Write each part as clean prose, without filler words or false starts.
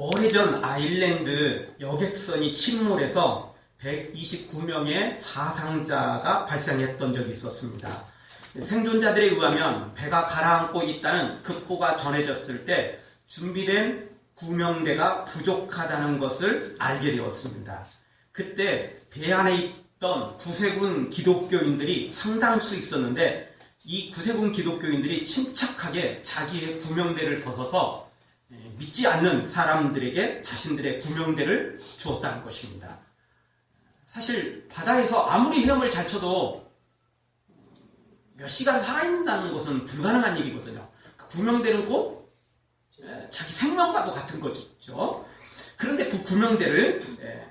오래전 아일랜드 여객선이 침몰해서 129명의 사상자가 발생했던 적이 있었습니다. 생존자들에 의하면 배가 가라앉고 있다는 급보가 전해졌을 때 준비된 구명대가 부족하다는 것을 알게 되었습니다. 그때 배 안에 있던 구세군 기독교인들이 상당수 있었는데 이 구세군 기독교인들이 침착하게 자기의 구명대를 벗어서 믿지 않는 사람들에게 자신들의 구명대를 주었다는 것입니다. 사실 바다에서 아무리 헤엄을 잘 쳐도 몇 시간 살아있는다는 것은 불가능한 일이거든요. 구명대는 곧 자기 생명과도 같은 거죠. 그런데 그 구명대를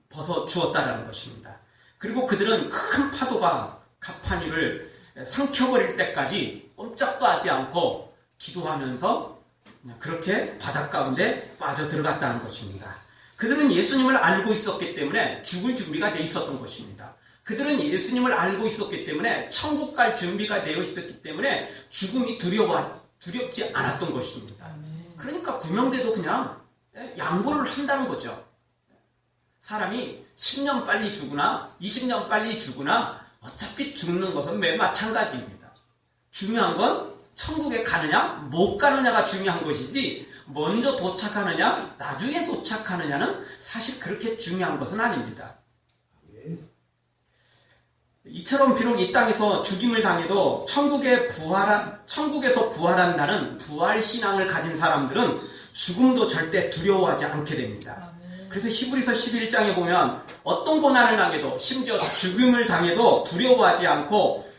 벗어 주었다는 것입니다. 그리고 그들은 큰 파도가 가판위를 삼켜버릴 때까지 꼼짝도 하지 않고 기도하면서 그렇게 바닷 가운데 빠져 들어갔다는 것입니다. 그들은 예수님을 알고 있었기 때문에 죽을 준비가 되어 있었던 것입니다. 그들은 예수님을 알고 있었기 때문에 천국 갈 준비가 되어 있었기 때문에 죽음이 두렵지 않았던 것입니다. 그러니까 구명대도 그냥 양보를 한다는 거죠. 사람이 10년 빨리 죽으나 20년 빨리 죽으나 어차피 죽는 것은 매우 마찬가지입니다. 중요한 건 천국에 가느냐 못 가느냐가 중요한 것이지 먼저 도착하느냐 나중에 도착하느냐는 사실 그렇게 중요한 것은 아닙니다. 이처럼 비록 이 땅에서 죽임을 당해도 천국에서 부활한다는 부활신앙을 가진 사람들은 죽음도 절대 두려워하지 않게 됩니다. 그래서 히브리서 11장에 보면 어떤 고난을 당해도 심지어 죽음을 당해도 두려워하지 않고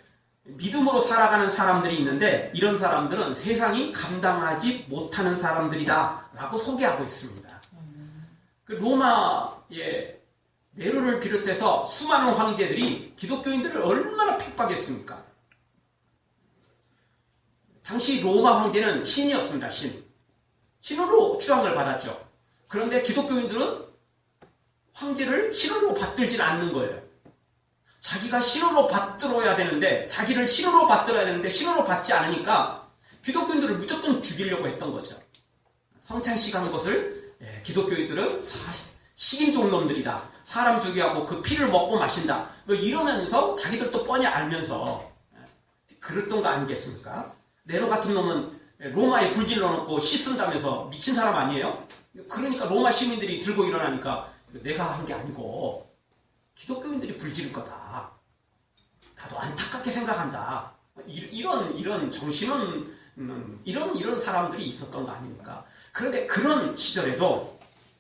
믿음으로 살아가는 사람들이 있는데 이런 사람들은 세상이 감당하지 못하는 사람들이다 라고 소개하고 있습니다. 그 로마의 네로를 비롯해서 수많은 황제들이 기독교인들을 얼마나 핍박했습니까? 당시 로마 황제는 신이었습니다. 신으로 추앙을 받았죠. 그런데 기독교인들은 황제를 신으로 받들지 않는 거예요. 자기가 신으로 받들어야 되는데 자기를 신으로 받들어야 되는데 신으로 받지 않으니까 기독교인들을 무조건 죽이려고 했던 거죠. 성찬식 한 것을 기독교인들은 식인종 놈들이다. 사람 죽이하고 그 피를 먹고 마신다. 이러면서 자기들도 뻔히 알면서 그랬던 거 아니겠습니까? 네로 같은 놈은 로마에 불질러 놓고 씻은다면서 미친 사람 아니에요? 그러니까 로마 시민들이 들고 일어나니까 내가 한 게 아니고 기독교인들이 불지를 거다. 나도 안타깝게 생각한다. 이런 정신은 이런 사람들이 있었던 거 아닙니까? 그런데 그런 시절에도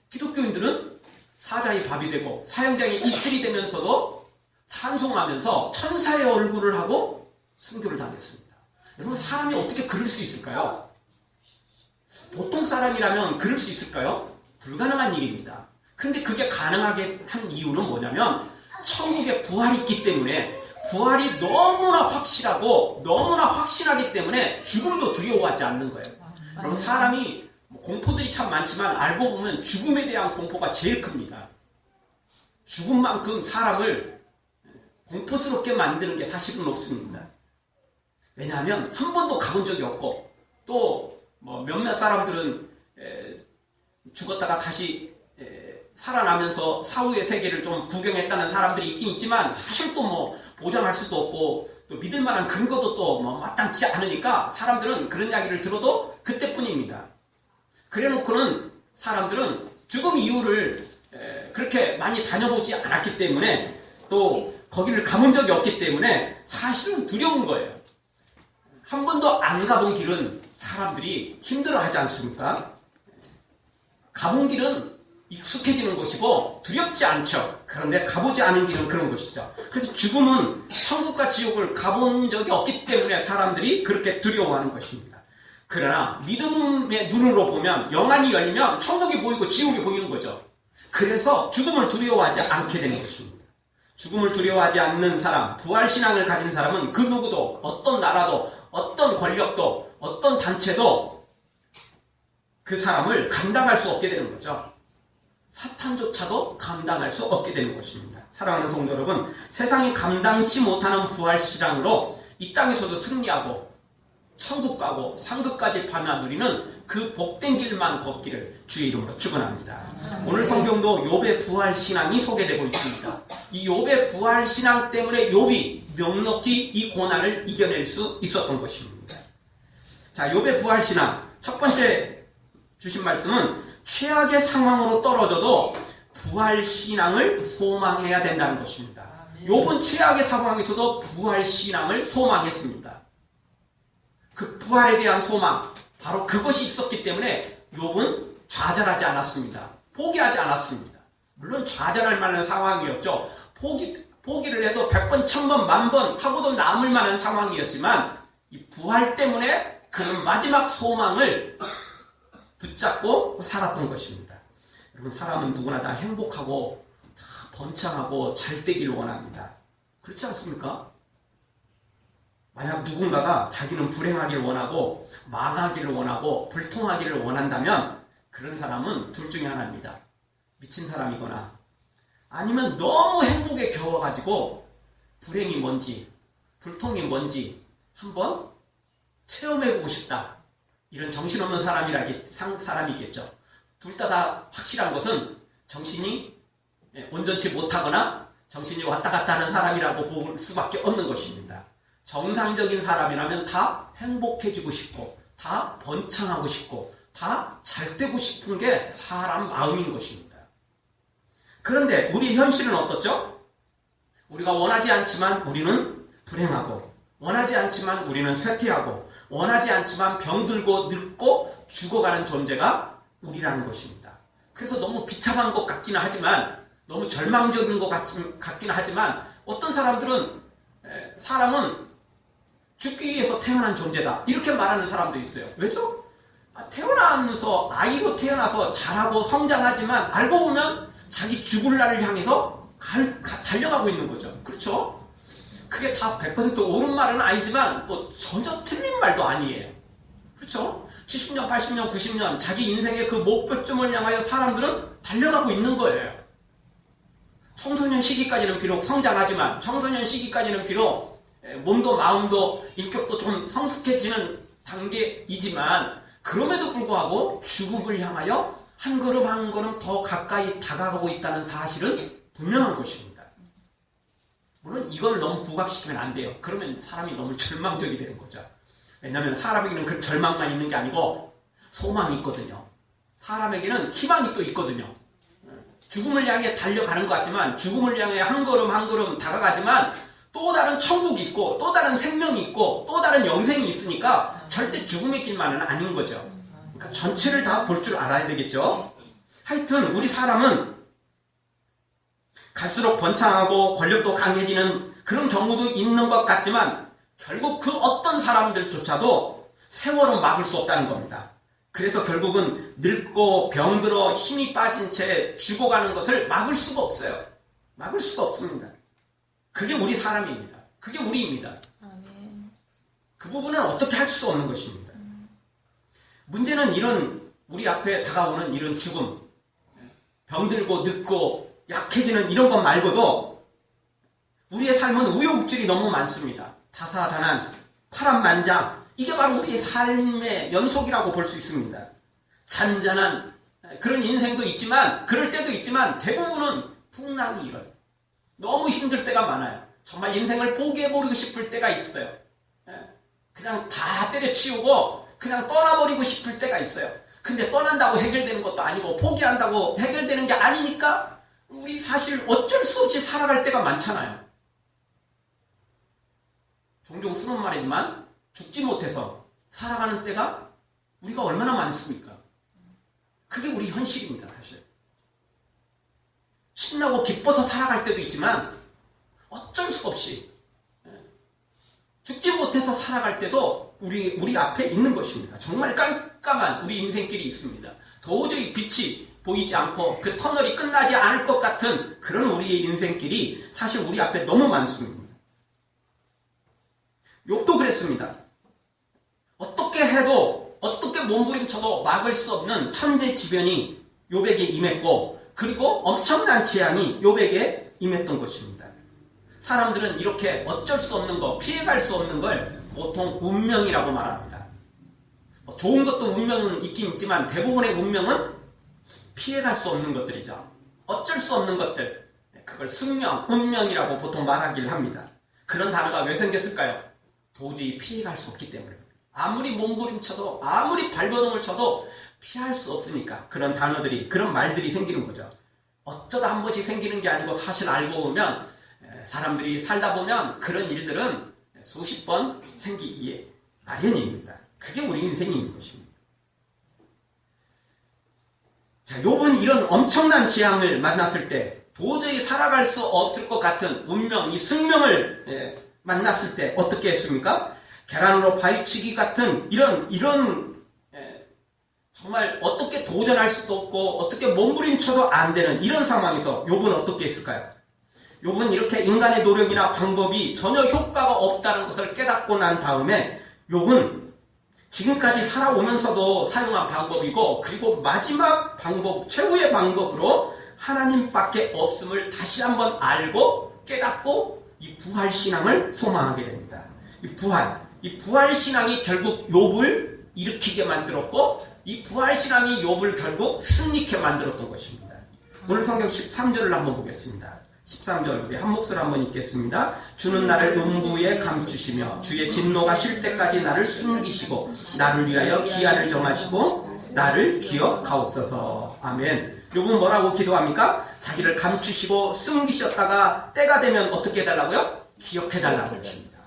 기독교인들은 사자의 밥이 되고 사형장의 이슬이 되면서도 찬송하면서 천사의 얼굴을 하고 순교를 당했습니다. 여러분 사람이 어떻게 그럴 수 있을까요? 보통 사람이라면 그럴 수 있을까요? 불가능한 일입니다. 근데 그게 가능하게 한 이유는 뭐냐면 천국에 부활이 있기 때문에 부활이 너무나 확실하고 너무나 확실하기 때문에 죽음도 두려워하지 않는 거예요. 여러분 사람이 공포들이 참 많지만 알고 보면 죽음에 대한 공포가 제일 큽니다. 죽음만큼 사람을 공포스럽게 만드는 게 사실은 없습니다. 왜냐하면 한 번도 가본 적이 없고 또 몇몇 사람들은 죽었다가 다시 살아나면서 사후의 세계를 좀 구경했다는 사람들이 있긴 있지만 사실 또 보장할 수도 없고 또 믿을 만한 근거도 또 마땅치 않으니까 사람들은 그런 이야기를 들어도 그때뿐입니다. 그래놓고는 사람들은 죽음 이유를 그렇게 많이 다녀보지 않았기 때문에 또 거기를 가본 적이 없기 때문에 사실은 두려운 거예요. 한 번도 안 가본 길은 사람들이 힘들어하지 않습니까? 가본 길은 익숙해지는 것이고 두렵지 않죠. 그런데 가보지 않은 길은 그런 것이죠. 그래서 죽음은 천국과 지옥을 가본 적이 없기 때문에 사람들이 그렇게 두려워하는 것입니다. 그러나 믿음의 눈으로 보면 영안이 열리면 천국이 보이고 지옥이 보이는 거죠. 그래서 죽음을 두려워하지 않게 되는 것입니다. 죽음을 두려워하지 않는 사람, 부활신앙을 가진 사람은 그 누구도 어떤 나라도 어떤 권력도 어떤 단체도 그 사람을 감당할 수 없게 되는 거죠. 사탄조차도 감당할 수 없게 되는 것입니다. 사랑하는 성도 여러분, 세상이 감당치 못하는 부활신앙으로 이 땅에서도 승리하고 천국 가고 상급까지 받아 누리는 그 복된 길만 걷기를 주의 이름으로 축원합니다. 오늘 성경도 욥의 부활 신앙이 소개되고 있습니다. 이 욥의 부활 신앙 때문에 욥이 넉넉히 이 고난을 이겨낼 수 있었던 것입니다. 자, 욥의 부활 신앙 첫 번째 주신 말씀은 최악의 상황으로 떨어져도 부활 신앙을 소망해야 된다는 것입니다. 욥은 최악의 상황에서도 부활 신앙을 소망했습니다. 그 부활에 대한 소망, 바로 그것이 있었기 때문에 욥은 좌절하지 않았습니다. 포기하지 않았습니다. 물론 좌절할 만한 상황이었죠. 포기를 해도 100번, 1000번, 10,000번 하고도 남을 만한 상황이었지만 이 부활 때문에 그는 마지막 소망을 붙잡고 살았던 것입니다. 여러분, 사람은 누구나 다 행복하고 다 번창하고 잘 되기를 원합니다. 그렇지 않습니까? 만약 누군가가 자기는 불행하기를 원하고 망하기를 원하고 불통하기를 원한다면 그런 사람은 둘 중에 하나입니다. 미친 사람이거나 아니면 너무 행복에 겨워가지고 불행이 뭔지 불통이 뭔지 한번 체험해보고 싶다. 이런 정신없는 사람이겠죠. 둘 다 확실한 것은 정신이 온전치 못하거나 정신이 왔다 갔다 하는 사람이라고 볼 수밖에 없는 것입니다. 정상적인 사람이라면 다 행복해지고 싶고 다 번창하고 싶고 다 잘되고 싶은 게 사람 마음인 것입니다. 그런데 우리 현실은 어떻죠? 우리가 원하지 않지만 우리는 불행하고 원하지 않지만 우리는 쇠퇴하고 원하지 않지만 병들고 늙고 죽어가는 존재가 우리라는 것입니다. 그래서 너무 비참한 것 같기는 하지만 너무 절망적인 것 같기는 하지만 어떤 사람들은 사람은 죽기 위해서 태어난 존재다 이렇게 말하는 사람도 있어요. 왜죠? 태어나면서 아이로 태어나서 자라고 성장하지만 알고 보면 자기 죽을 날을 향해서 달려가고 있는 거죠. 그렇죠? 그게 다 100% 옳은 말은 아니지만 또 전혀 틀린 말도 아니에요. 그렇죠? 70년, 80년, 90년 자기 인생의 그 목표점을 향하여 사람들은 달려가고 있는 거예요. 청소년 시기까지는 비록 성장하지만 청소년 시기까지는 비록 몸도 마음도 인격도 좀 성숙해지는 단계이지만 그럼에도 불구하고 죽음을 향하여 한 걸음 한 걸음 더 가까이 다가가고 있다는 사실은 분명한 것입니다. 물론 이걸 너무 부각시키면 안 돼요. 그러면 사람이 너무 절망적이 되는 거죠. 왜냐하면 사람에게는 그 절망만 있는 게 아니고 소망이 있거든요. 사람에게는 희망이 또 있거든요. 죽음을 향해 달려가는 것 같지만 죽음을 향해 한 걸음 한 걸음 다가가지만 또 다른 천국이 있고 또 다른 생명이 있고 또 다른 영생이 있으니까 절대 죽음의 길만은 아닌 거죠. 그러니까 전체를 다 볼 줄 알아야 되겠죠. 하여튼 우리 사람은 갈수록 번창하고 권력도 강해지는 그런 경우도 있는 것 같지만 결국 그 어떤 사람들조차도 세월은 막을 수 없다는 겁니다. 그래서 결국은 늙고 병들어 힘이 빠진 채 죽어가는 것을 막을 수가 없어요. 막을 수가 없습니다. 그게 우리 사람입니다. 그게 우리입니다. 그 부분은 어떻게 할 수 없는 것입니다. 문제는 이런 우리 앞에 다가오는 이런 죽음, 병들고 늙고 약해지는 이런 것 말고도 우리의 삶은 우여곡절이 너무 많습니다. 다사다난, 파란만장, 이게 바로 우리의 삶의 연속이라고 볼 수 있습니다. 잔잔한 그런 인생도 있지만 그럴 때도 있지만 대부분은 풍랑이 일어요. 너무 힘들 때가 많아요. 정말 인생을 포기해버리고 싶을 때가 있어요. 그냥 다 때려치우고 그냥 떠나버리고 싶을 때가 있어요. 근데 떠난다고 해결되는 것도 아니고 포기한다고 해결되는 게 아니니까 우리 사실 어쩔 수 없이 살아갈 때가 많잖아요. 종종 쓰는 말이지만 죽지 못해서 살아가는 때가 우리가 얼마나 많습니까? 그게 우리 현실입니다. 사실. 신나고 기뻐서 살아갈 때도 있지만 어쩔 수 없이 죽지 못해서 살아갈 때도 우리 앞에 있는 것입니다. 정말 깜깜한 우리 인생길이 있습니다. 도저히 빛이 보이지 않고 그 터널이 끝나지 않을 것 같은 그런 우리의 인생길이 사실 우리 앞에 너무 많습니다. 욥도 그랬습니다. 어떻게 해도 어떻게 몸부림쳐도 막을 수 없는 천재지변이 욥에게 임했고 그리고 엄청난 재앙이 욥에게 임했던 것입니다. 사람들은 이렇게 어쩔 수 없는 거, 피해갈 수 없는 걸 보통 운명이라고 말합니다. 뭐 좋은 것도 운명은 있긴 있지만 대부분의 운명은 피해갈 수 없는 것들이죠. 어쩔 수 없는 것들. 그걸 숙명, 운명이라고 보통 말하기를 합니다. 그런 단어가 왜 생겼을까요? 도저히 피해갈 수 없기 때문에. 아무리 몸부림쳐도 아무리 발버둥을 쳐도 피할 수 없으니까 그런 단어들이 그런 말들이 생기는 거죠. 어쩌다 한 번씩 생기는 게 아니고 사실 알고 보면 사람들이 살다 보면 그런 일들은 수십 번 생기기에 마련입니다. 그게 우리 인생인 것입니다. 자, 욥은 이런 엄청난 재앙을 만났을 때 도저히 살아갈 수 없을 것 같은 운명, 이 숙명을 만났을 때 어떻게 했습니까? 계란으로 파헤치기 같은 이런 정말 어떻게 도전할 수도 없고 어떻게 몸부림쳐도 안 되는 이런 상황에서 욥은 어떻게 했을까요? 욥은 이렇게 인간의 노력이나 방법이 전혀 효과가 없다는 것을 깨닫고 난 다음에 욥은 지금까지 살아오면서도 사용한 방법이고 그리고 마지막 방법, 최후의 방법으로 하나님밖에 없음을 다시 한번 알고 깨닫고 이 부활신앙을 소망하게 됩니다. 이 부활신앙이 결국 욥을 일으키게 만들었고 이 부활신앙이 욥을 결국 승리케 만들었던 것입니다. 오늘 성경 13절을 한번 보겠습니다. 13절 우리 한 목소리 한번 읽겠습니다. 주는 나를 음부에 감추시며 주의 진노가 실 때까지 나를 숨기시고 나를 위하여 기한을 정하시고 나를 기억하옵소서. 아멘. 욥은 뭐라고 기도합니까? 자기를 감추시고 숨기셨다가 때가 되면 어떻게 해달라고요? 기억해달라고 하십니다.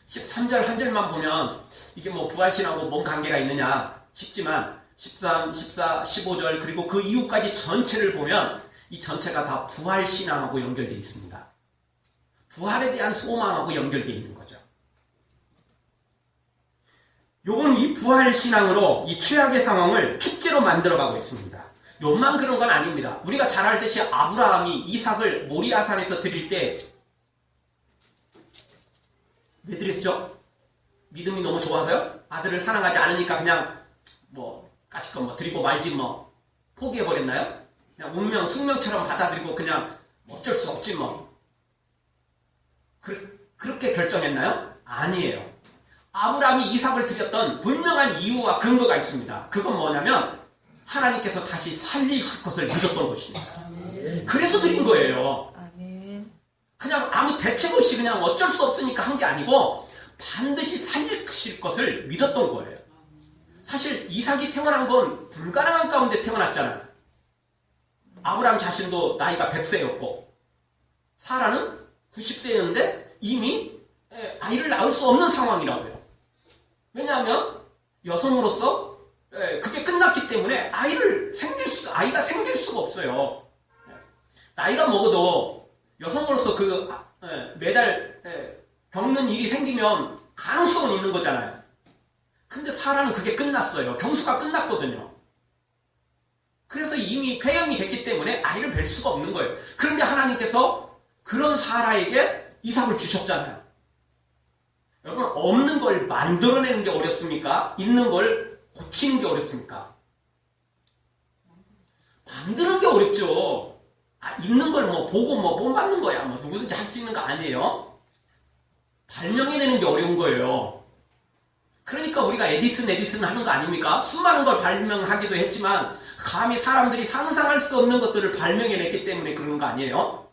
13절 한 절만 보면 이게 뭐 부활신하고 뭔 관계가 있느냐 싶지만 13, 14, 15절 그리고 그 이후까지 전체를 보면 이 전체가 다 부활신앙하고 연결되어 있습니다. 부활에 대한 소망하고 연결되어 있는 거죠. 욥은 이 부활신앙으로 이 최악의 상황을 축제로 만들어가고 있습니다. 욥만 그런 건 아닙니다. 우리가 잘 알듯이 아브라함이 이삭을 모리아산에서 드릴 때 왜 드렸죠? 믿음이 너무 좋아서요? 아들을 사랑하지 않으니까 그냥 뭐 까짓것 뭐 드리고 말지 뭐 포기해버렸나요? 그냥 운명, 숙명처럼 받아들이고 그냥 어쩔 수 없지 뭐. 그렇게 결정했나요? 아니에요. 아브라함이 이삭을 드렸던 분명한 이유와 근거가 있습니다. 그건 뭐냐면 하나님께서 다시 살리실 것을 믿었던 것입니다. 그래서 드린 거예요. 그냥 아무 대책 없이 그냥 어쩔 수 없으니까 한 게 아니고 반드시 살리실 것을 믿었던 거예요. 사실 이삭이 태어난 건 불가능한 가운데 태어났잖아요. 아브라함 자신도 나이가 100세였고 사라는 90세였는데 이미 아이를 낳을 수 없는 상황이라고요. 왜냐하면 여성으로서 그게 끝났기 때문에 아이가 생길 수가 없어요. 나이가 먹어도 여성으로서 매달 겪는 일이 생기면 가능성은 있는 거잖아요. 근데 사라는 그게 끝났어요. 경수가 끝났거든요. 그래서 이미 폐양이 됐기 때문에 아이를 뵐 수가 없는 거예요. 그런데 하나님께서 그런 사라에게 이삭을 주셨잖아요. 여러분, 없는 걸 만들어내는 게 어렵습니까? 있는 걸 고치는 게 어렵습니까? 만드는 게 어렵죠. 있는 걸 뭐 보고 뭐 본받는 거야. 뭐 누구든지 할 수 있는 거 아니에요. 발명해내는 게 어려운 거예요. 그러니까 우리가 에디슨 하는 거 아닙니까? 수많은 걸 발명하기도 했지만 감히 사람들이 상상할 수 없는 것들을 발명해냈기 때문에 그런 거 아니에요?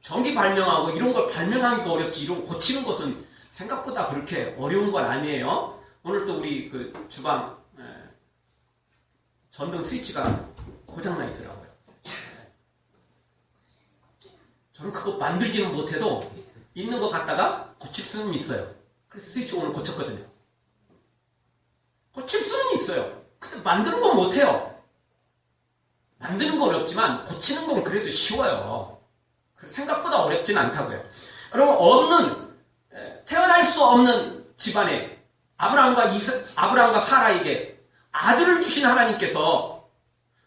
전기 발명하고 이런 걸 발명하기가 어렵지 이런 거 고치는 것은 생각보다 그렇게 어려운 건 아니에요. 오늘 또 우리 그 주방 전등 스위치가 고장나 있더라고요. 저는 그거 만들지는 못해도 있는 거 갖다가 고칠 수는 있어요. 그래서 스위치 오늘 고쳤거든요. 고칠 수는 있어요. 근데 만드는 건 못해요. 만드는 건 어렵지만 고치는 건 그래도 쉬워요. 생각보다 어렵지는 않다고요. 여러분, 태어날 수 없는 집안에 아브라함과 사라에게 아들을 주신 하나님께서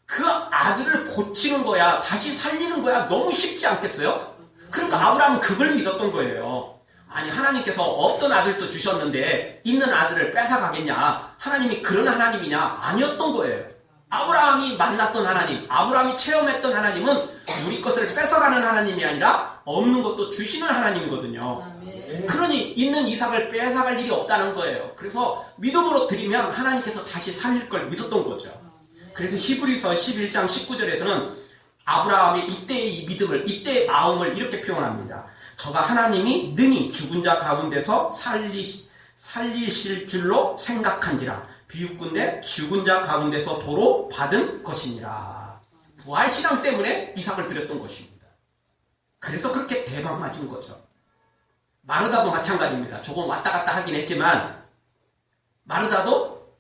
그 아들을 고치는 거야, 다시 살리는 거야 너무 쉽지 않겠어요? 그러니까 아브라함은 그걸 믿었던 거예요. 아니, 하나님께서 없던 아들도 주셨는데 있는 아들을 뺏어가겠냐? 하나님이 그런 하나님이냐? 아니었던 거예요. 아브라함이 만났던 하나님, 아브라함이 체험했던 하나님은 우리 것을 뺏어가는 하나님이 아니라 없는 것도 주시는 하나님이거든요. 그러니 있는 이삭을 뺏어갈 일이 없다는 거예요. 그래서 믿음으로 드리면 하나님께서 다시 살릴 걸 믿었던 거죠. 그래서 히브리서 11장 19절에서는 아브라함의 이때의 이 믿음을, 이때의 마음을 이렇게 표현합니다. 저가 하나님이 능히 죽은 자 가운데서 살리실 줄로 생각한지라. 비유꾼대 죽은 자 가운데서 도로 받은 것이니라. 부활신앙 때문에 이삭을 드렸던 것입니다. 그래서 그렇게 대박 맞은 거죠. 마르다도 마찬가지입니다. 조금 왔다 갔다 하긴 했지만 마르다도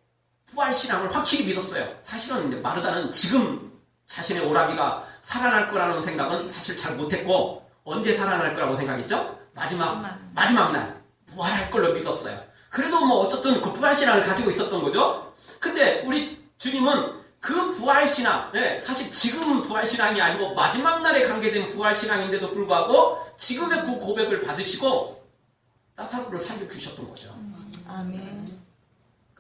부활신앙을 확실히 믿었어요. 사실은 마르다는 지금 자신의 오라비가 살아날 거라는 생각은 사실 잘 못했고, 언제 살아날 거라고 생각했죠? 마지막 날 부활할 걸로 믿었어요. 그래도 뭐 어쨌든 그 부활신앙을 가지고 있었던 거죠. 근데 우리 주님은 그 부활신앙, 사실 지금 부활신앙이 아니고 마지막 날에 관계된 부활신앙인데도 불구하고 지금의 그 고백을 받으시고 나사로를 살려주셨던 거죠. 아멘.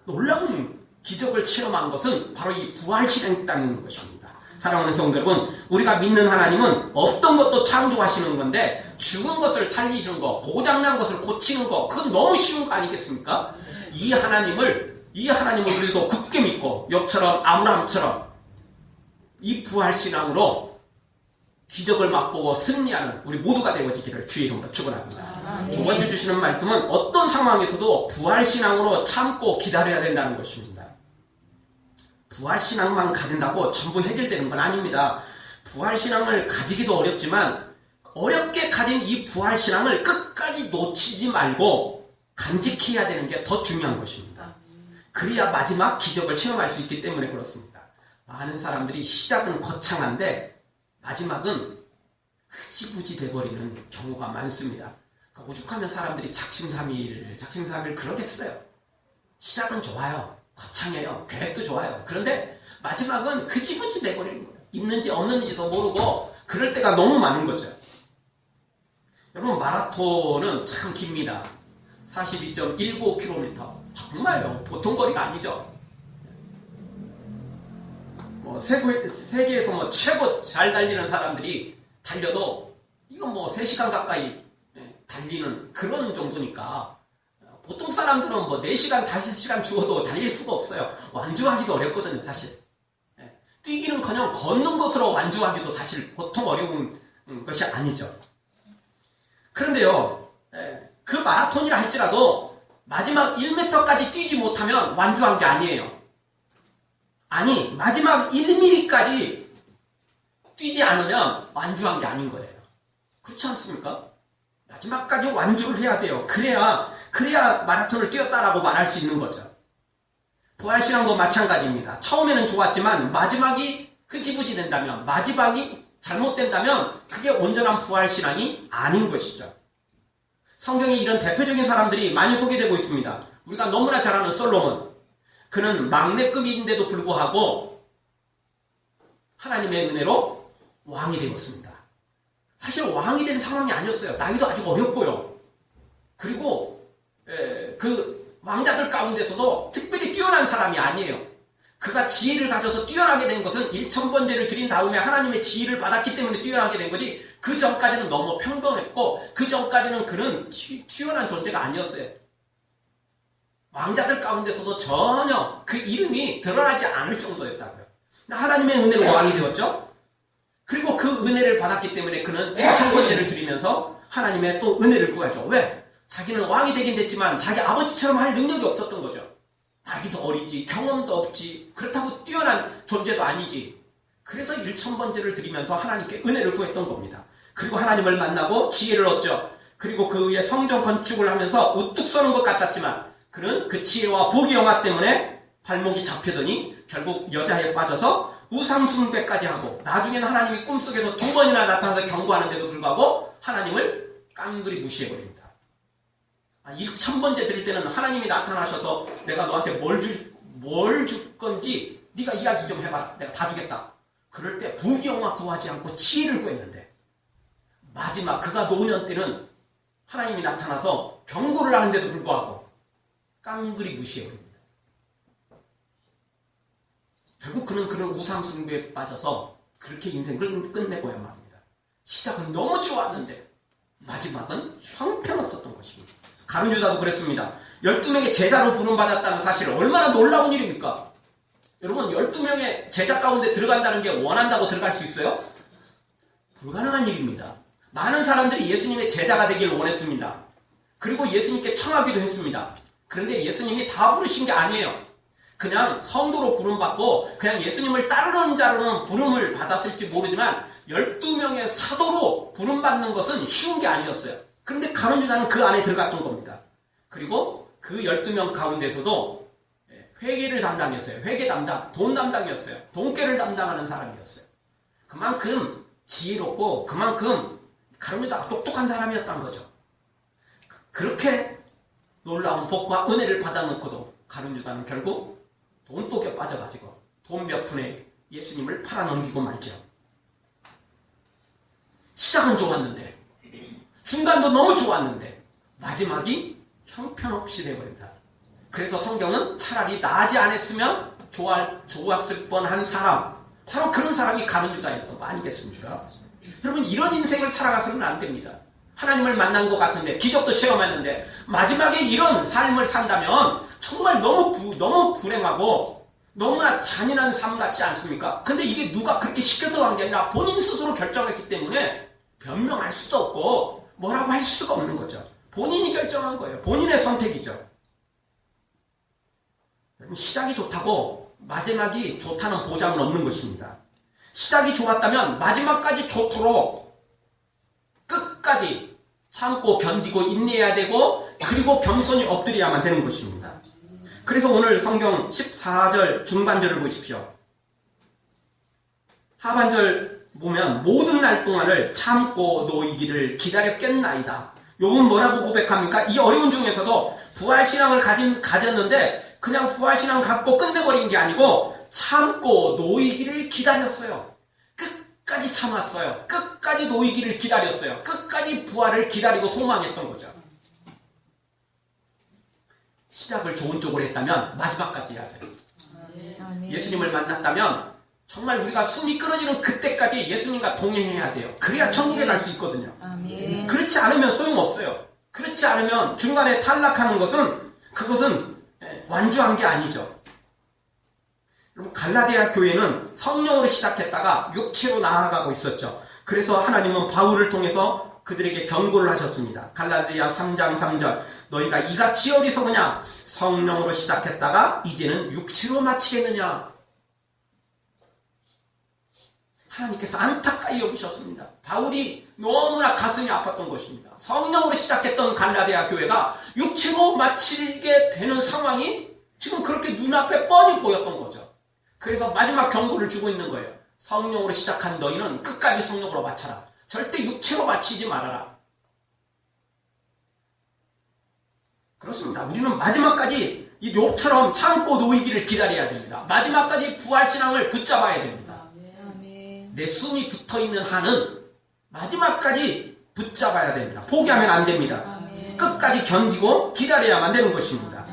놀라운 기적을 체험한 것은 바로 이 부활신앙이 있다는 것입니다. 사랑하는 성도 여러분, 우리가 믿는 하나님은 없던 것도 창조하시는 건데 죽은 것을 살리시는 거, 고장난 것을 고치는 거, 그건 너무 쉬운 거 아니겠습니까? 이 하나님을 우리도 굳게 믿고 욥처럼 아브라함처럼 이 부활신앙으로 기적을 맛보고 승리하는 우리 모두가 되어지기를 주의 이름으로 축원합니다. 두 번째 주시는 말씀은 어떤 상황에서도 부활신앙으로 참고 기다려야 된다는 것입니다. 부활신앙만 가진다고 전부 해결되는 건 아닙니다. 부활신앙을 가지기도 어렵지만 어렵게 가진 이 부활신앙을 끝까지 놓치지 말고 간직해야 되는 게 더 중요한 것입니다. 그래야 마지막 기적을 체험할 수 있기 때문에 그렇습니다. 많은 사람들이 시작은 거창한데 마지막은 흐지부지 돼버리는 경우가 많습니다. 그러니까 오죽하면 사람들이 작심삼일 그러겠어요. 시작은 좋아요. 거창해요. 계획도 좋아요. 그런데 마지막은 흐지부지 돼버리는 거예요. 있는지 없는지도 모르고 그럴 때가 너무 많은 거죠. 여러분, 마라톤은 참 깁니다. 42.195km. 정말요. 보통 거리가 아니죠. 세계에서 최고 잘 달리는 사람들이 달려도 이건 3시간 가까이 달리는 그런 정도니까 보통 사람들은 4시간, 5시간 죽어도 달릴 수가 없어요. 완주하기도 어렵거든요, 사실. 뛰기는커녕 걷는 것으로 완주하기도 사실 보통 어려운 것이 아니죠. 그런데요, 그 마라톤이라 할지라도 마지막 1m까지 뛰지 못하면 완주한 게 아니에요. 아니, 마지막 1mm까지 뛰지 않으면 완주한 게 아닌 거예요. 그렇지 않습니까? 마지막까지 완주를 해야 돼요. 그래야 마라톤을 뛰었다라고 말할 수 있는 거죠. 부활신앙도 마찬가지입니다. 처음에는 좋았지만 마지막이 흐지부지 된다면, 마지막이 잘못된다면 그게 온전한 부활신앙이 아닌 것이죠. 성경에 이런 대표적인 사람들이 많이 소개되고 있습니다. 우리가 너무나 잘 아는 솔로몬. 그는 막내급인데도 불구하고 하나님의 은혜로 왕이 되었습니다. 사실 왕이 된 상황이 아니었어요. 나이도 아직 어렸고요. 그리고 그 왕자들 가운데서도 특별히 뛰어난 사람이 아니에요. 그가 지혜를 가져서 뛰어나게 된 것은 1000번제를 드린 다음에 하나님의 지혜를 받았기 때문에 뛰어나게 된 거지, 그 전까지는 너무 평범했고 그 전까지는 그는 뛰어난 존재가 아니었어요. 왕자들 가운데서도 전혀 그 이름이 드러나지 않을 정도였다고요. 하나님의 은혜로 왕이 되었죠. 그리고 그 은혜를 받았기 때문에 그는 1000번제를 드리면서 하나님의 또 은혜를 구하죠. 왜? 자기는 왕이 되긴 됐지만 자기 아버지처럼 할 능력이 없었던 거죠. 나이도 어리지, 경험도 없지, 그렇다고 뛰어난 존재도 아니지. 그래서 1000번제를 드리면서 하나님께 은혜를 구했던 겁니다. 그리고 하나님을 만나고 지혜를 얻죠. 그리고 그 후에 성전 건축을 하면서 우뚝 서는 것 같았지만 그는 그 지혜와 부귀영화 때문에 발목이 잡히더니 결국 여자에 빠져서 우상숭배까지 하고, 나중에는 하나님이 꿈속에서 2번이나 나타나서 경고하는데도 불구하고 하나님을 깡그리 무시해버립니다. 1000번째 드릴 때는 하나님이 나타나셔서 내가 너한테 뭘 줄 건지 네가 이야기 좀 해봐라. 내가 다 주겠다. 그럴 때 부귀영화 구하지 않고 지혜를 구했는데, 마지막 그가 노년 때는 하나님이 나타나서 경고를 하는데도 불구하고 깡그리 무시해버립니다. 결국 그는 그런 우상숭배에 빠져서 그렇게 인생을 끝내고야 말입니다. 시작은 너무 좋았는데 마지막은 형편없었던 것입니다. 가룟 유다도 그랬습니다. 12명의 제자로 부름받았다는 사실 얼마나 놀라운 일입니까? 여러분 12명의 제자 가운데 들어간다는 게 원한다고 들어갈 수 있어요? 불가능한 일입니다. 많은 사람들이 예수님의 제자가 되길 원했습니다. 그리고 예수님께 청하기도 했습니다. 그런데 예수님이 다 부르신 게 아니에요. 그냥 성도로 부름받고 그냥 예수님을 따르는 자로는 부름을 받았을지 모르지만 12명의 사도로 부름받는 것은 쉬운 게 아니었어요. 그런데 가룟 유다는 그 안에 들어갔던 겁니다. 그리고 그 12명 가운데서도 회계를 담당했어요. 회계 담당, 돈 담당이었어요. 돈깨를 담당하는 사람이었어요. 그만큼 지혜롭고 그만큼 가룟 유다가 똑똑한 사람이었다는 거죠. 그렇게 놀라운 복과 은혜를 받아놓고도 가룟 유다는 결국 돈독에 빠져가지고 돈 몇 푼에 예수님을 팔아넘기고 말죠. 시작은 좋았는데 중간도 너무 좋았는데 마지막이 형편없이 돼버린 사람. 그래서 성경은 차라리 나지 않았으면 좋았을 뻔한 사람, 바로 그런 사람이 가룟 유다였던 거 아니겠습니까? 여러분 이런 인생을 살아가서는 안 됩니다. 하나님을 만난 것 같은데 기적도 체험했는데 마지막에 이런 삶을 산다면 정말 너무 불행하고 너무나 잔인한 삶 같지 않습니까? 근데 이게 누가 그렇게 시켜서 한 게 아니라 본인 스스로 결정했기 때문에 변명할 수도 없고 뭐라고 할 수가 없는 거죠. 본인이 결정한 거예요. 본인의 선택이죠. 시작이 좋다고 마지막이 좋다는 보장은 없는 것입니다. 시작이 좋았다면 마지막까지 좋도록 끝까지 참고 견디고 인내해야 되고 그리고 겸손히 엎드려야만 되는 것입니다. 그래서 오늘 성경 14절 중반절을 보십시오. 하반절 보면 모든 날 동안을 참고 노이기를 기다렸겠나이다. 욥은 뭐라고 고백합니까? 이 어려운 중에서도 부활신앙을 가졌는데 그냥 부활신앙 갖고 끝내버린 게 아니고 참고 노이기를 기다렸어요. 끝까지 참았어요. 끝까지 노이기를 기다렸어요. 끝까지 부활을 기다리고 소망했던 거죠. 시작을 좋은 쪽으로 했다면 마지막까지 해야 돼요. 예수님을 만났다면 정말 우리가 숨이 끊어지는 그때까지 예수님과 동행해야 돼요. 그래야 천국에 갈 수 있거든요. 그렇지 않으면 소용없어요. 그렇지 않으면 중간에 탈락하는 그것은 완주한 게 아니죠. 여러분 갈라디아 교회는 성령으로 시작했다가 육체로 나아가고 있었죠. 그래서 하나님은 바울을 통해서 그들에게 경고를 하셨습니다. 갈라디아 3장 3절 너희가 이같이 어리석으냐 성령으로 시작했다가 이제는 육체로 마치겠느냐. 하나님께서 안타까이 여기셨습니다. 바울이 너무나 가슴이 아팠던 것입니다. 성령으로 시작했던 갈라디아 교회가 육체로 마치게 되는 상황이 지금 그렇게 눈앞에 뻔히 보였던 거죠. 그래서 마지막 경고를 주고 있는 거예요. 성령으로 시작한 너희는 끝까지 성령으로 마쳐라. 절대 육체로 마치지 말아라. 그렇습니다. 우리는 마지막까지 이 욥처럼 참고 노이기를 기다려야 됩니다. 마지막까지 부활신앙을 붙잡아야 됩니다. 내 숨이 붙어있는 한은 마지막까지 붙잡아야 됩니다. 포기하면 안 됩니다. 끝까지 견디고 기다려야만 되는 것입니다.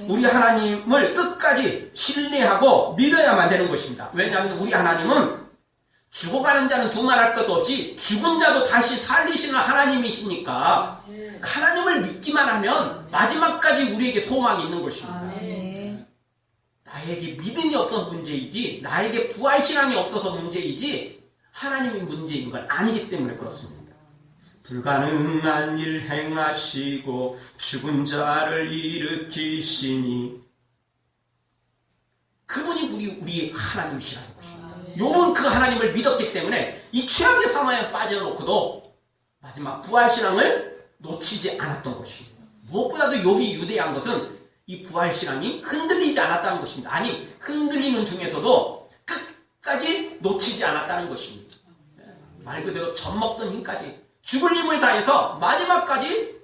우리 하나님을 끝까지 신뢰하고 믿어야만 되는 것입니다. 왜냐하면 우리 하나님은 죽어가는 자는 두말할 것도 없이 죽은 자도 다시 살리시는 하나님이시니까 하나님을 믿기만 하면 마지막까지 우리에게 소망이 있는 것입니다. 나에게 믿음이 없어서 문제이지 나에게 부활신앙이 없어서 문제이지 하나님이 문제인 건 아니기 때문에 그렇습니다. 불가능한 일 행하시고 죽은 자를 일으키시니 그분이 우리 하나님이시라는 것입니다. 욥은 그 하나님을 믿었기 때문에 이 최악의 상황에 빠져놓고도 마지막 부활신앙을 놓치지 않았던 것입니다. 무엇보다도 욥이 유대한 것은 이 부활신앙이 흔들리지 않았다는 것입니다. 아니 흔들리는 중에서도 끝까지 놓치지 않았다는 것입니다. 말 그대로 젖먹던 힘까지 죽을 힘을 다해서 마지막까지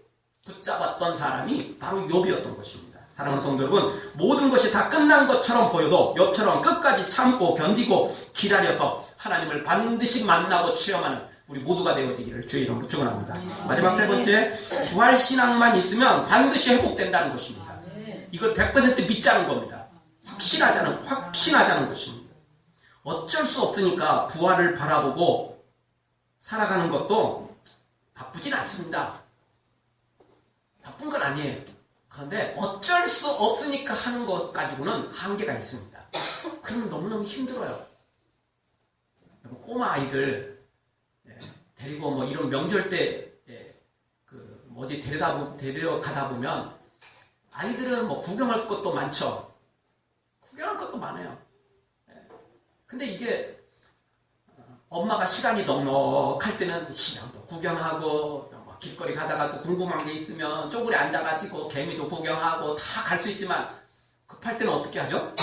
붙잡았던 사람이 바로 욥이었던 것입니다. 사랑하는 성도 여러분, 모든 것이 다 끝난 것처럼 보여도 욥처럼 끝까지 참고 견디고 기다려서 하나님을 반드시 만나고 체험하는 우리 모두가 되어지기를 주의 이름으로 축원합니다. 마지막 세 번째, 부활신앙만 있으면 반드시 회복된다는 것입니다. 이걸 100% 믿자는 겁니다. 확신하자는 것입니다. 어쩔 수 없으니까 부활을 바라보고 살아가는 것도 바쁘진 않습니다. 바쁜 건 아니에요. 그런데 어쩔 수 없으니까 하는 것 가지고는 한계가 있습니다. 그러면 너무너무 힘들어요. 꼬마 아이들 데리고 뭐 이런 명절 때 어디 데려가다 보면 아이들은 뭐 구경할 것도 많죠. 구경할 것도 많아요. 근데 이게 엄마가 시간이 넉넉할 때는 시장도 구경하고 길거리 가다가 또 궁금한 게 있으면 쪼그려 앉아가지고 개미도 구경하고 다 갈 수 있지만 급할 때는 어떻게 하죠?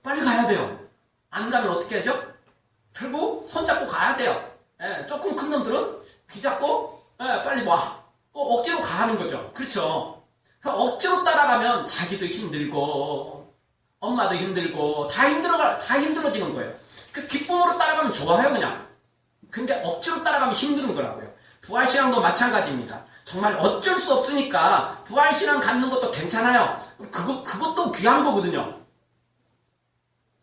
빨리 가야 돼요. 안 가면 어떻게 하죠? 결국 손잡고 가야 돼요. 조금 큰 놈들은 귀잡고 빨리 와. 억지로 가는 거죠. 그렇죠. 억지로 따라가면 자기도 힘들고 엄마도 힘들고 다 힘들어지는 거예요. 그 기쁨으로 따라가면 좋아요 그냥. 근데 억지로 따라가면 힘든 거라고요. 부활신앙도 마찬가지입니다. 정말 어쩔 수 없으니까 부활신앙 갖는 것도 괜찮아요. 그것도 귀한 거거든요.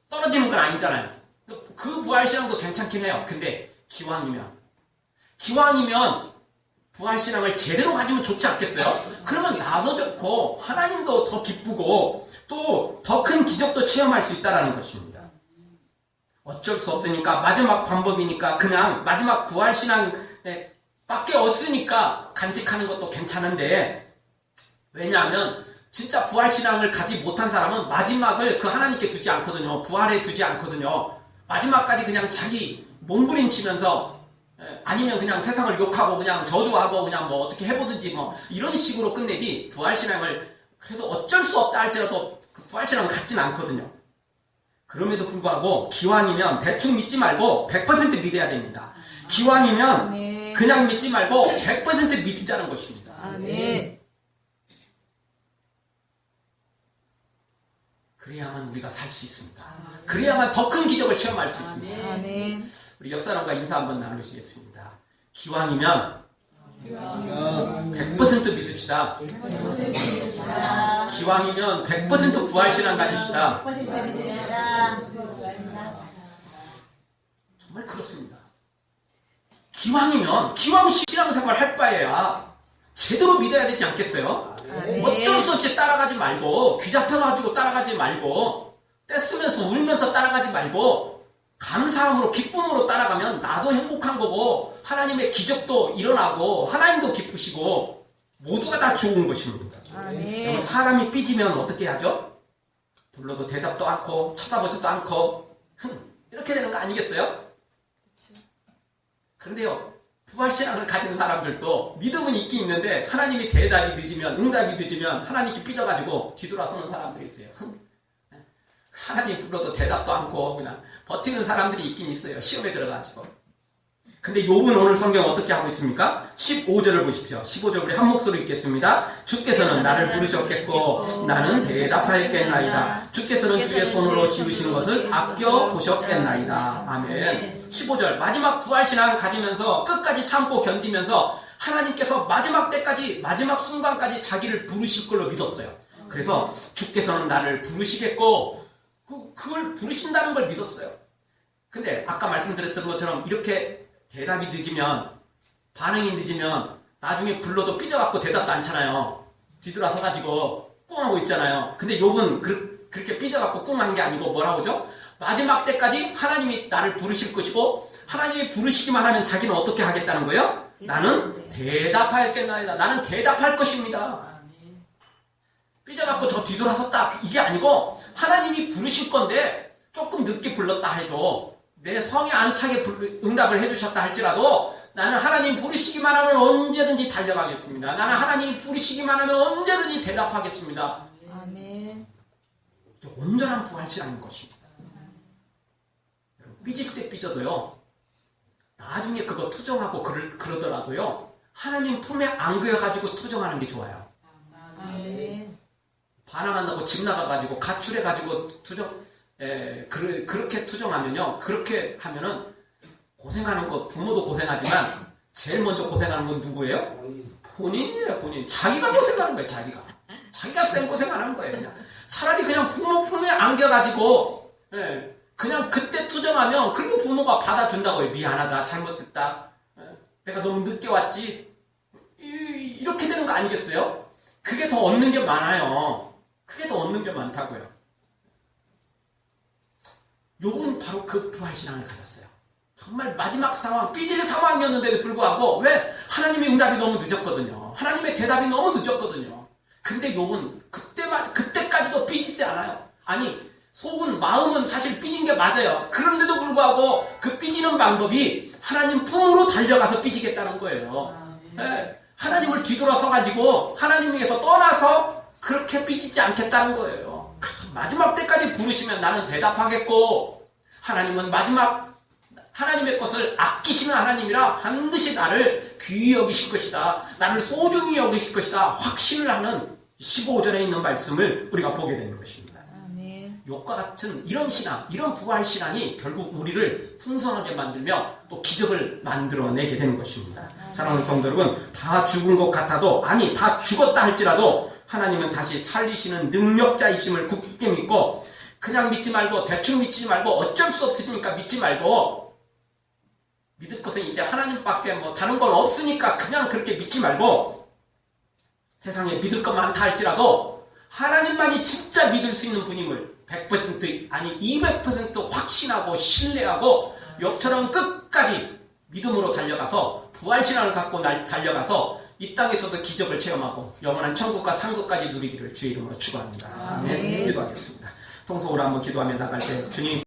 떨어지는 건 아니잖아요. 그 부활신앙도 괜찮긴 해요. 근데 기왕이면 부활신앙을 제대로 가지면 좋지 않겠어요? 그러면 나도 좋고 하나님도 더 기쁘고 또 더 큰 기적도 체험할 수 있다는 것입니다. 어쩔 수 없으니까 마지막 방법이니까 그냥 마지막 부활신앙 밖에 없으니까 간직하는 것도 괜찮은데 왜냐하면 진짜 부활신앙을 가지 못한 사람은 마지막을 그 하나님께 두지 않거든요. 부활에 두지 않거든요. 마지막까지 그냥 자기 몸부림치면서 아니면 그냥 세상을 욕하고 그냥 저주하고 그냥 뭐 어떻게 해보든지 뭐 이런 식으로 끝내지 부활신앙을 그래도 어쩔 수 없다 할지라도 그 부활신앙을 갖지는 않거든요. 그럼에도 불구하고 기왕이면 대충 믿지 말고 100% 믿어야 됩니다. 기왕이면 그냥 믿지 말고 100% 믿자는 것입니다. 아멘. 그래야만 우리가 살 수 있습니다. 그래야만 더 큰 기적을 체험할 수 있습니다. 아멘. 우리 옆 사람과 인사 한번 나누시겠습니다. 기왕이면 100% 믿읍시다. 기왕이면 100% 부활신앙 가집시다. 정말 그렇습니다. 기왕이면 기왕 신앙생활 할 바에야 제대로 믿어야 되지 않겠어요? 어쩔 수 없이 따라가지 말고 귀잡혀가지고 따라가지 말고 떼쓰면서 울면서 따라가지 말고 감사함으로 기쁨으로 따라가면 나도 행복한 거고 하나님의 기적도 일어나고 하나님도 기쁘시고 모두가 다 좋은 것입니다. 아멘. 사람이 삐지면 어떻게 하죠? 불러도 대답도 않고 쳐다보지도 않고 이렇게 되는 거 아니겠어요? 그런데요 부활신앙을 가진 사람들도 믿음은 있긴 있는데 하나님이 대답이 늦으면 응답이 늦으면 하나님께 삐져가지고 뒤돌아서는 사람들이 있어요. 하나님 불러도 대답도 않고 그냥 버티는 사람들이 있긴 있어요. 시험에 들어가지고. 근데 욥은 오늘 성경 어떻게 하고 있습니까? 15절을 보십시오. 15절 우리 한 목소리 읽겠습니다. 주께서는 나를 부르셨겠고 나는 대답하였겠나이다. 주께서는 주의 손으로 지으시는 것을 아껴보셨겠나이다. 아멘. 15절 마지막 부활신앙을 가지면서 끝까지 참고 견디면서 하나님께서 마지막 때까지 마지막 순간까지 자기를 부르실 걸로 믿었어요. 그래서 주께서는 나를 부르시겠고 그걸 부르신다는 걸 믿었어요. 근데 아까 말씀드렸던 것처럼 이렇게 대답이 늦으면 반응이 늦으면 나중에 불러도 삐져갖고 대답도 않잖아요. 뒤돌아서가지고 꿍하고 있잖아요. 근데 욥은 그렇게 삐져갖고 꿍한 게 아니고 뭐라고 하죠? 마지막 때까지 하나님이 나를 부르실 것이고 하나님이 부르시기만 하면 자기는 어떻게 하겠다는 거예요? 나는 대답하였겠나이다. 나는 대답할 것입니다. 삐져갖고 저 뒤돌아섰다 이게 아니고 하나님이 부르실 건데 조금 늦게 불렀다 해도 내 성에 안 차게 응답을 해주셨다 할지라도 나는 하나님 부르시기만 하면 언제든지 달려가겠습니다. 나는 하나님 부르시기만 하면 언제든지 대답하겠습니다. 아멘. 온전한 부활신앙인 것입니다. 삐질 때 삐져도요. 나중에 그거 투정하고 그러더라도요. 하나님 품에 안겨가지고 투정하는 게 좋아요. 아멘. 반항한다고 집 나가가지고 가출해가지고 그렇게 투정하면요. 그렇게 하면은 고생하는 거 부모도 고생하지만 제일 먼저 고생하는 건 누구예요? 본인이에요. 본인. 자기가 고생하는 거예요. 자기가 쌩 고생하는 거예요. 그냥. 차라리 그냥 부모 품에 안겨가지고 그냥 그때 투정하면 그리고 부모가 받아준다고요. 미안하다, 잘못했다, 내가 너무 늦게 왔지, 이렇게 되는 거 아니겠어요? 그게 더 얻는 게 많아요. 그게 더 얻는 게 많다고요. 욥은 바로 그 부활신앙을 가졌어요. 정말 마지막 상황, 삐질 상황이었는데도 불구하고 왜? 하나님의 응답이 너무 늦었거든요. 하나님의 대답이 너무 늦었거든요. 근데 욥은 그때까지도 삐지지 않아요. 아니, 속은, 마음은 사실 삐진 게 맞아요. 그런데도 불구하고 그 삐지는 방법이 하나님 품으로 달려가서 삐지겠다는 거예요. 네, 하나님을 뒤돌아서가지고 하나님 위해서 떠나서 그렇게 삐지지 않겠다는 거예요. 그래서 마지막 때까지 부르시면 나는 대답하겠고, 하나님은 마지막 하나님의 것을 아끼시는 하나님이라 반드시 나를 귀히 여기실 것이다, 나를 소중히 여기실 것이다 확신을 하는 15절에 있는 말씀을 우리가 보게 되는 것입니다. 욥과 같은 이런 신앙, 이런 부활 신앙이 결국 우리를 풍성하게 만들며 또 기적을 만들어내게 되는 것입니다. 사랑하는 성도 여러분, 다 죽은 것 같아도, 아니 다 죽었다 할지라도 하나님은 다시 살리시는 능력자이심을 굳게 믿고, 그냥 믿지 말고 대충 믿지 말고 어쩔 수 없으니까 믿지 말고, 믿을 것은 이제 하나님밖에 뭐 다른 건 없으니까 그냥 그렇게 믿지 말고, 세상에 믿을 것 많다 할지라도 하나님만이 진짜 믿을 수 있는 분임을 100% 아니 200% 확신하고 신뢰하고 욥처럼 끝까지 믿음으로 달려가서 부활신앙을 갖고 달려가서 이 땅에서도 기적을 체험하고 영원한 천국과 상급까지 누리기를 주의 이름으로 축원합니다. 아멘. 기도하겠습니다. 통성으로 한번 기도하며 나갈 때 주님